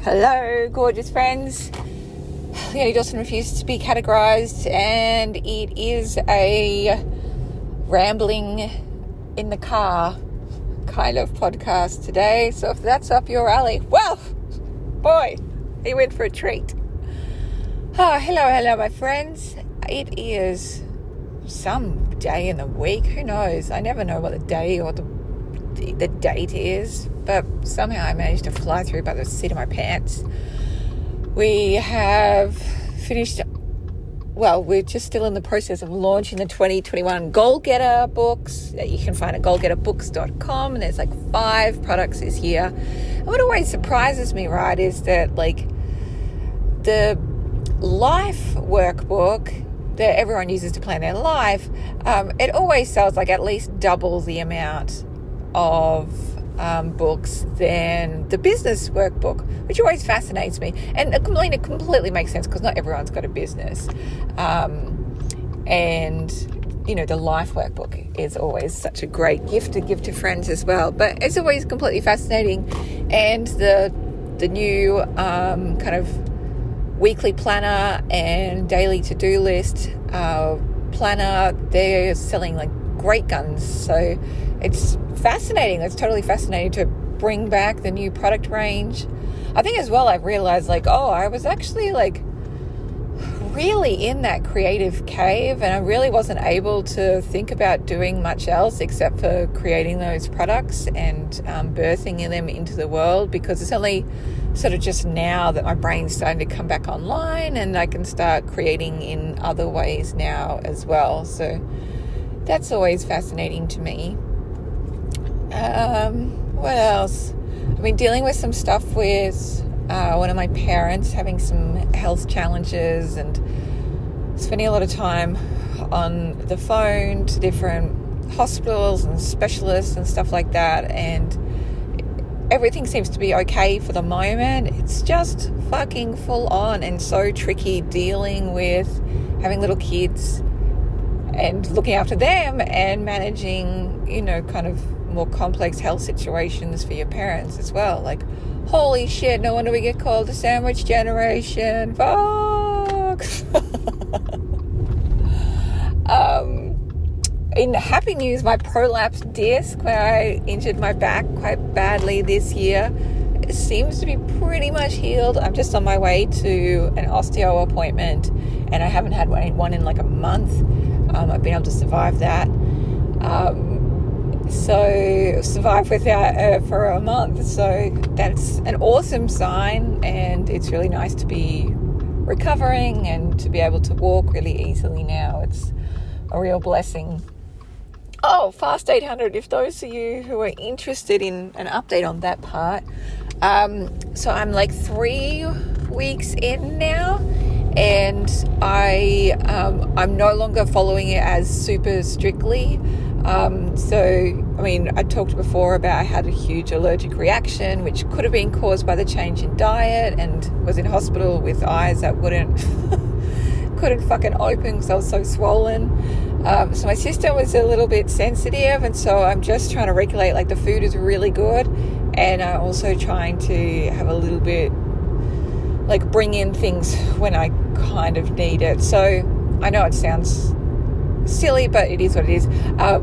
Hello, gorgeous friends. Leonie Dawson refuses to be categorized, and it is a rambling in the car kind of podcast today. So if that's up your alley, well, boy, he went for a treat. Hello, my friends. It is some day in the week. Who knows? I never know what the day or the date is, but somehow I managed to fly through by the seat of my pants. We have finished, well, we're just still in the process of launching the 2021 Goal Getter books that you can find at goalgetterbooks.com, and there's like 5 products this year. And what always surprises me, right, is that like the life workbook that everyone uses to plan their life, it always sells like at least double the amount of books than the business workbook, which always fascinates me. And it completely makes sense because not everyone's got a business. And, you know, the life workbook is always such a great gift to give to friends as well. But it's always completely fascinating. And the new kind of weekly planner and daily to-do list planner, they're selling like great guns. So it's fascinating. It's totally fascinating to bring back the new product range. I think as well I've realized like, I was actually like really in that creative cave, and I really wasn't able to think about doing much else except for creating those products and birthing them into the world, because it's only sort of just now that my brain's starting to come back online and I can start creating in other ways now as well. So that's always fascinating to me. What else? I've been dealing with some stuff with one of my parents having some health challenges, and spending a lot of time on the phone to different hospitals and specialists and stuff like that, and everything seems to be okay for the moment. It's just fucking full on and so tricky dealing with having little kids and looking after them and managing, you know, kind of more complex health situations for your parents as well. Like, holy shit, no wonder we get called the sandwich generation. Fuck. In happy news, my prolapsed disc, where I injured my back quite badly this year, seems to be pretty much healed. I'm just on my way to an osteo appointment, and I haven't had one in like a month. I've been able to survive that. So survived without for a month. So that's an awesome sign, and it's really nice to be recovering and to be able to walk really easily now. It's a real blessing. Oh, Fast 800, if those of you who are interested in an update on that part. So I'm like 3 weeks in now, and I'm no longer following it as super strictly. So, I mean, I talked before about I had a huge allergic reaction, which could have been caused by the change in diet, and was in hospital with eyes that couldn't fucking open because I was so swollen. So my system was a little bit sensitive, and so I'm just trying to regulate. Like, the food is really good, and I'm also trying to have a little bit, like, bring in things when I kind of need it. So I know it sounds silly, but it is what it is.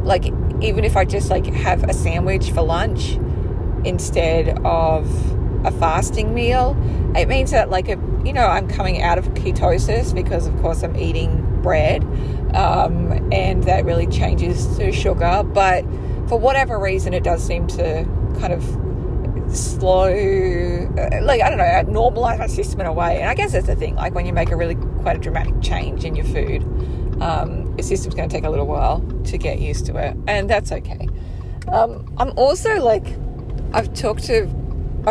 Like, even if I just like have a sandwich for lunch instead of a fasting meal, it means that like I'm coming out of ketosis, because of course I'm eating bread, and that really changes to sugar. But for whatever reason, it does seem to kind of slow, like, I don't know, normalize my system in a way. And I guess that's the thing, like when you make quite a dramatic change in your food, your system's going to take a little while to get used to it, and that's okay. I'm also like, I've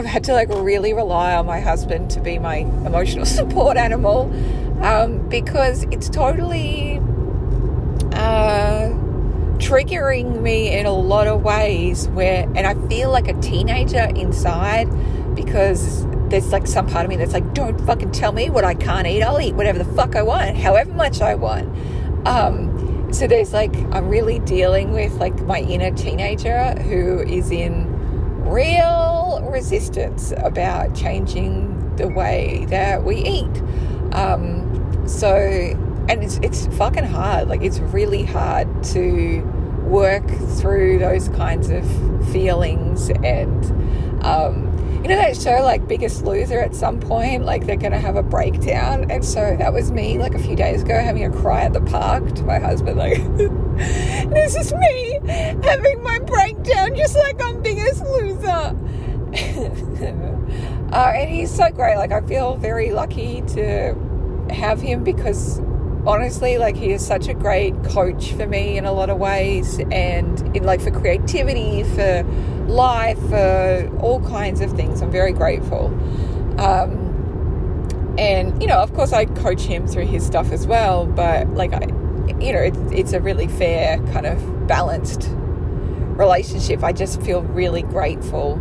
had to like really rely on my husband to be my emotional support animal, because it's totally triggering me in a lot of ways, and I feel like a teenager inside, because there's like some part of me that's like, don't fucking tell me what I can't eat. I'll eat whatever the fuck I want, however much I want. So there's like, I'm really dealing with like my inner teenager who is in real resistance about changing the way that we eat. And it's fucking hard. Like, it's really hard to work through those kinds of feelings. And you know that show, like, Biggest Loser, at some point, like, they're going to have a breakdown. And so that was me, like, a few days ago, having a cry at the park to my husband, like, this is me having my breakdown just like on Biggest Loser. And he's so great. Like, I feel very lucky to have him, because honestly, like, he is such a great coach for me in a lot of ways, and in, like, for creativity, for life, for all kinds of things. I'm very grateful. And, you know, of course I coach him through his stuff as well, but, like, it's a really fair, kind of balanced relationship. I just feel really grateful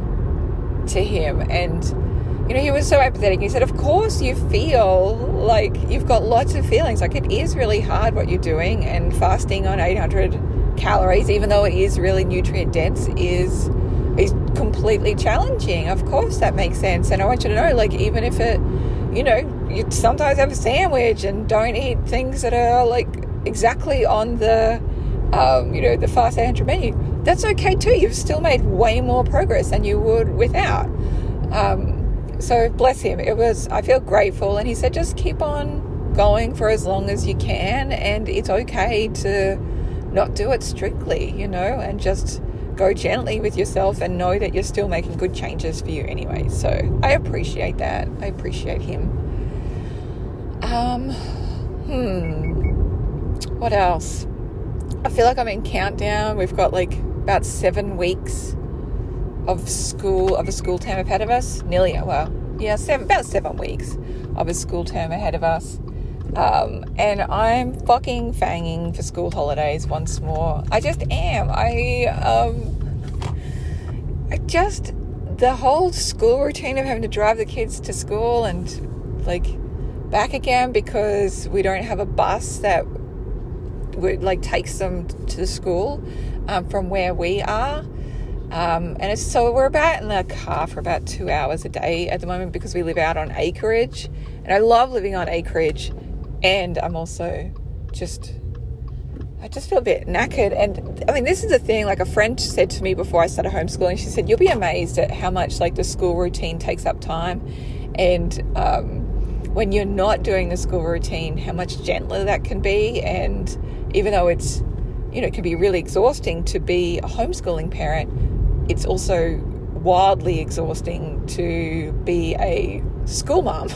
to him. And, you know, he was so empathetic. He said, of course you feel like you've got lots of feelings. Like, it is really hard what you're doing, and fasting on 800 calories, even though it is really nutrient dense, is completely challenging. Of course that makes sense. And I want you to know, like, even if it, you know, you sometimes have a sandwich and don't eat things that are, like, exactly on the, you know, the fast 800 menu, that's okay too. You've still made way more progress than you would without. So bless him. I feel grateful. And he said, just keep on going for as long as you can. And it's okay to not do it strictly, you know, and just go gently with yourself and know that you're still making good changes for you anyway. So I appreciate that. I appreciate him. What else? I feel like I'm in countdown. We've got, like, about 7 weeks of a school term ahead of us. About 7 weeks of a school term ahead of us. And I'm fucking fanging for school holidays once more. I just am. The whole school routine of having to drive the kids to school and, like, back again, because we don't have a bus that would, like, takes them to the school from where we are. And so we're about in the car for about 2 hours a day at the moment, because we live out on acreage, and I love living on acreage. And I'm also I just feel a bit knackered. And I mean, this is the thing, like, a friend said to me before I started homeschooling, she said, you'll be amazed at how much, like, the school routine takes up time. And when you're not doing the school routine, how much gentler that can be. And even though it's, you know, it can be really exhausting to be a homeschooling parent, it's also wildly exhausting to be a school mom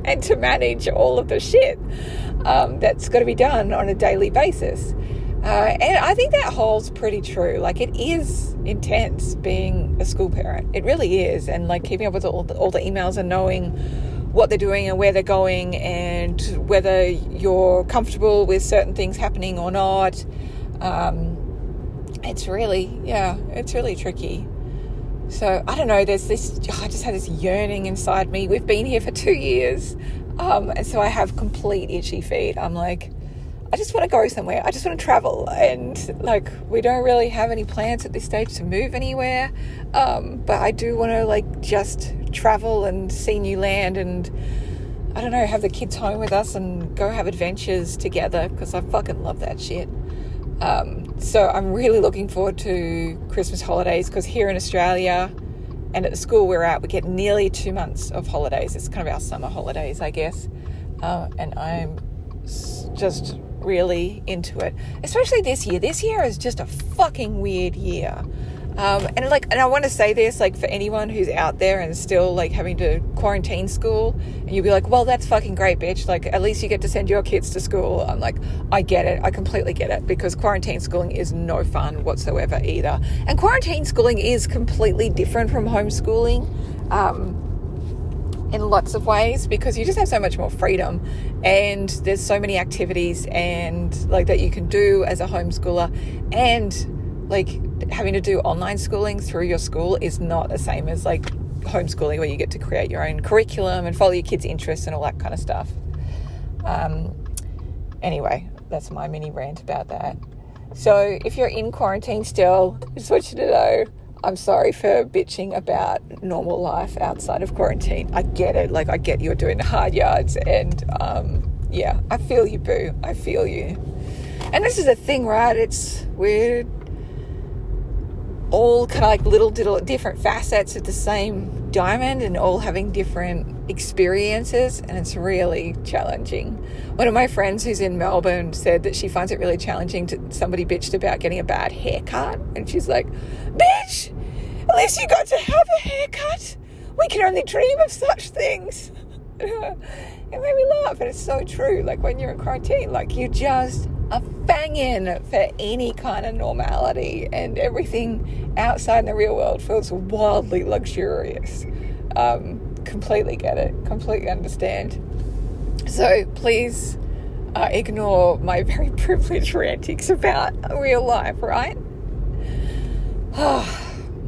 and to manage all of the shit that's got to be done on a daily basis. And I think that holds pretty true. Like, it is intense being a school parent. It really is. And, like, keeping up with all the emails and knowing what they're doing and where they're going and whether you're comfortable with certain things happening or not. It's really tricky. So I don't know, I just had this yearning inside me. We've been here for 2 years. And so I have complete itchy feet. I'm like, I just want to go somewhere. I just want to travel. And, like, we don't really have any plans at this stage to move anywhere. But I do want to, like, just travel and see new land and, I don't know, have the kids home with us and go have adventures together, because I fucking love that shit. So I'm really looking forward to Christmas holidays, because here in Australia and at the school we're at, we get nearly 2 months of holidays. It's kind of our summer holidays, I guess. And I'm just really into it, especially this year. This year is just a fucking weird year. And I want to say this, like, for anyone who's out there and still, like, having to quarantine school, and you'll be like, well, that's fucking great, bitch. Like, at least you get to send your kids to school. I'm like, I get it. I completely get it, because quarantine schooling is no fun whatsoever either. And quarantine schooling is completely different from homeschooling in lots of ways, because you just have so much more freedom, and there's so many activities and, like, that you can do as a homeschooler. And, like, having to do online schooling through your school is not the same as, like, homeschooling, where you get to create your own curriculum and follow your kids' interests and all that kind of stuff. Anyway, that's my mini rant about that. So if you're in quarantine still, I just want you to know I'm sorry for bitching about normal life outside of quarantine. I get it. Like, I get you're doing the hard yards, and yeah, I feel you, boo. I feel you. And this is the thing, right? We're all kind of like little different facets of the same diamond, and all having different experiences, and it's really challenging. One of my friends who's in Melbourne said that she finds it really challenging somebody bitched about getting a bad haircut, and she's like, bitch, at least you got to have a haircut. We can only dream of such things. It made me laugh, and it's so true. Like, when you're in quarantine, like, you just are banging for any kind of normality, and everything outside in the real world feels wildly luxurious. Completely get it, completely understand. So please ignore my very privileged rantings about real life, right? Oh,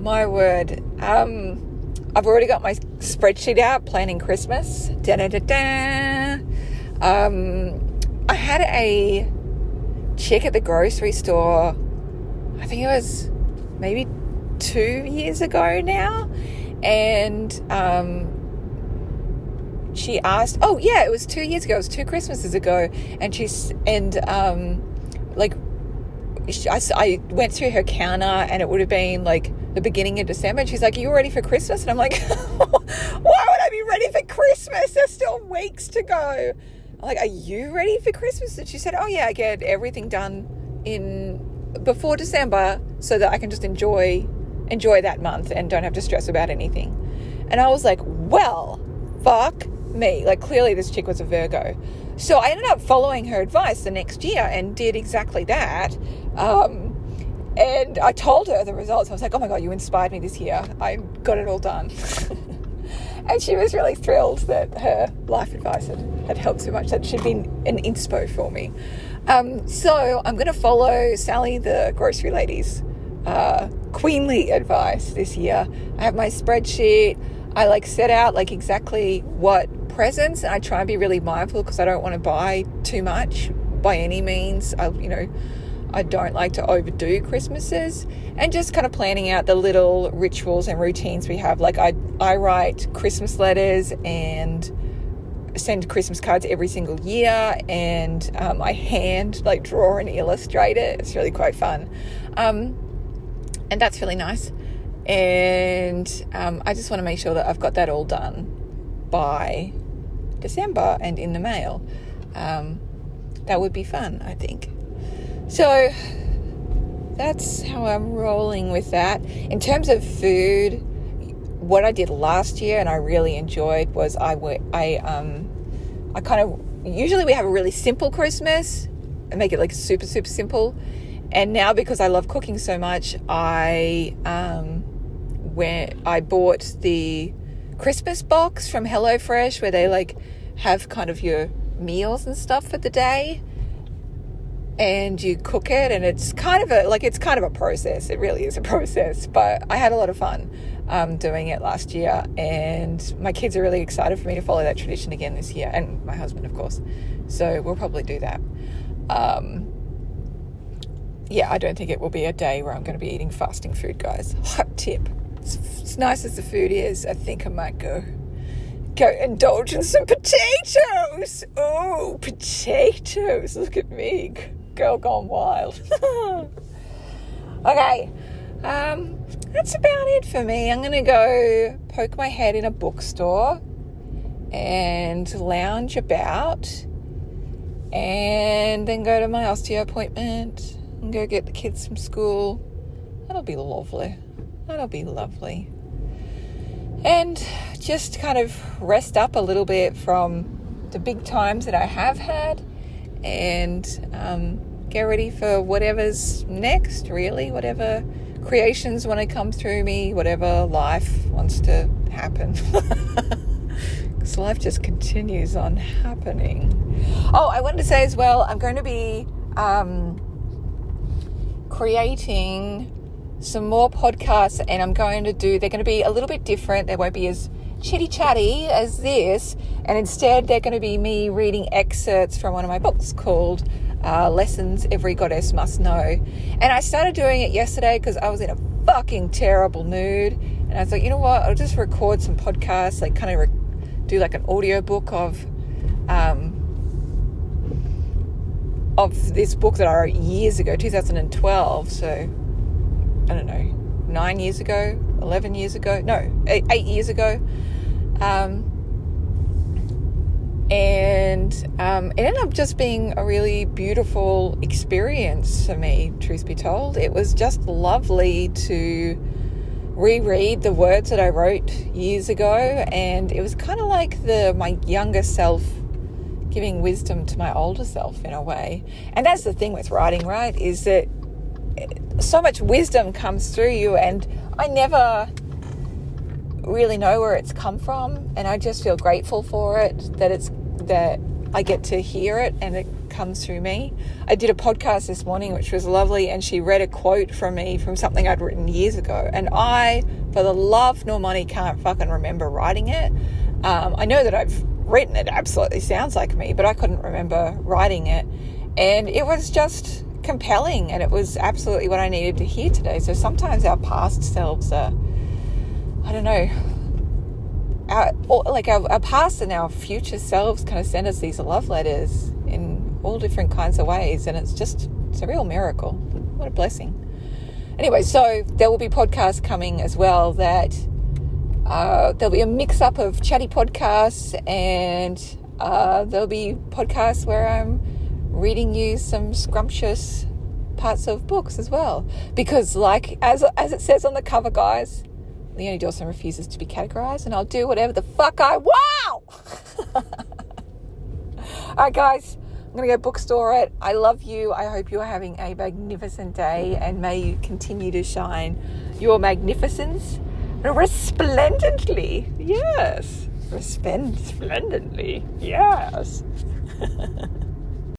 my word. I've already got my spreadsheet out planning Christmas. Da-da-da-da. I had a chick at the grocery store, I think it was maybe 2 years ago now, and she asked, it was 2 years ago, it was 2 Christmases ago, and I went through her counter, and it would have been like the beginning of December, and she's like, are you ready for Christmas? And I'm like, why would I be ready for Christmas? There's still weeks to go. I'm like, are you ready for Christmas? And she said, oh yeah, I get everything done before December so that I can just enjoy that month and don't have to stress about anything. And I was like, well, fuck me. Like, clearly this chick was a Virgo. So I ended up following her advice the next year and did exactly that. And I told her the results. I was like, oh my God, you inspired me this year. I got it all done. And she was really thrilled that her life advice had helped so much, that she'd been an inspo for me. So I'm going to follow Sally, the grocery lady's queenly advice this year. I have my spreadsheet. I set out exactly what presents, and I try and be really mindful because I don't want to buy too much by any means. I don't like to overdo Christmases, and just kind of planning out the little rituals and routines we have. Like, I write Christmas letters and send Christmas cards every single year, and I hand draw and illustrate it. It's really quite fun. And that's really nice. And I just want to make sure that I've got that all done by December and in the mail. That would be fun, I think. So that's how I'm rolling with that. In terms of food, what I did last year and I really enjoyed was usually we have a really simple Christmas and make it super, super simple. And now, because I love cooking so much, I bought the Christmas box from HelloFresh, where they have kind of your meals and stuff for the day, and you cook it, and it's kind of a process. It really is a process, but I had a lot of fun doing it last year, and my kids are really excited for me to follow that tradition again this year, and my husband, of course. So we'll probably do that. I don't think it will be a day where I'm going to be eating fasting food, guys. Hot tip. As nice as the food is, I think I might go indulge in some potatoes. Oh, potatoes. Look at me. Girl gone wild. Okay. That's about it for me. I'm going to go poke my head in a bookstore and lounge about, and then go to my osteo appointment and go get the kids from school. That'll be lovely. And just kind of rest up a little bit from the big times that I have had, and get ready for whatever's next, really, whatever creations want to come through me, whatever life wants to happen. Because life just continues on happening. Oh, I wanted to say as well, I'm going to be creating some more podcasts, and they're going to be a little bit different. They won't be as chitty-chatty as this, and instead they're going to be me reading excerpts from one of my books called lessons every goddess must know. And I started doing it yesterday because I was in a fucking terrible mood. And I was like, you know what? I'll just record some podcasts, like kind of do like an audio book of this book that I wrote years ago, 2012. So, I don't know, 9 years ago, 11 years ago, no, 8 years ago. And it ended up just being a really beautiful experience for me, truth be told. It was just lovely to reread the words that I wrote years ago, and it was kind of like my younger self giving wisdom to my older self in a way. And that's the thing with writing, right, is that so much wisdom comes through you, and I never really know where it's come from, and I just feel grateful for it, that I get to hear it and it comes through me. I did a podcast this morning which was lovely, and she read a quote from me from something I'd written years ago, and I, for the love nor money, can't fucking remember writing it. I know that I've written it, absolutely sounds like me, but I couldn't remember writing it, and it was just compelling, and it was absolutely what I needed to hear today. So sometimes our past selves are, I don't know, our past and our future selves kind of send us these love letters in all different kinds of ways, and it's a real miracle. What a blessing. Anyway, so there will be podcasts coming as well that there'll be a mix-up of chatty podcasts, and there'll be podcasts where I'm reading you some scrumptious parts of books as well. Because like, as it says on the cover, guys, Leonie Dawson refuses to be categorized, and I'll do whatever the fuck I want. All right, guys, I'm going to go bookstore it. I love you. I hope you are having a magnificent day, and may you continue to shine your magnificence resplendently. Yes. Resplendently. Yes.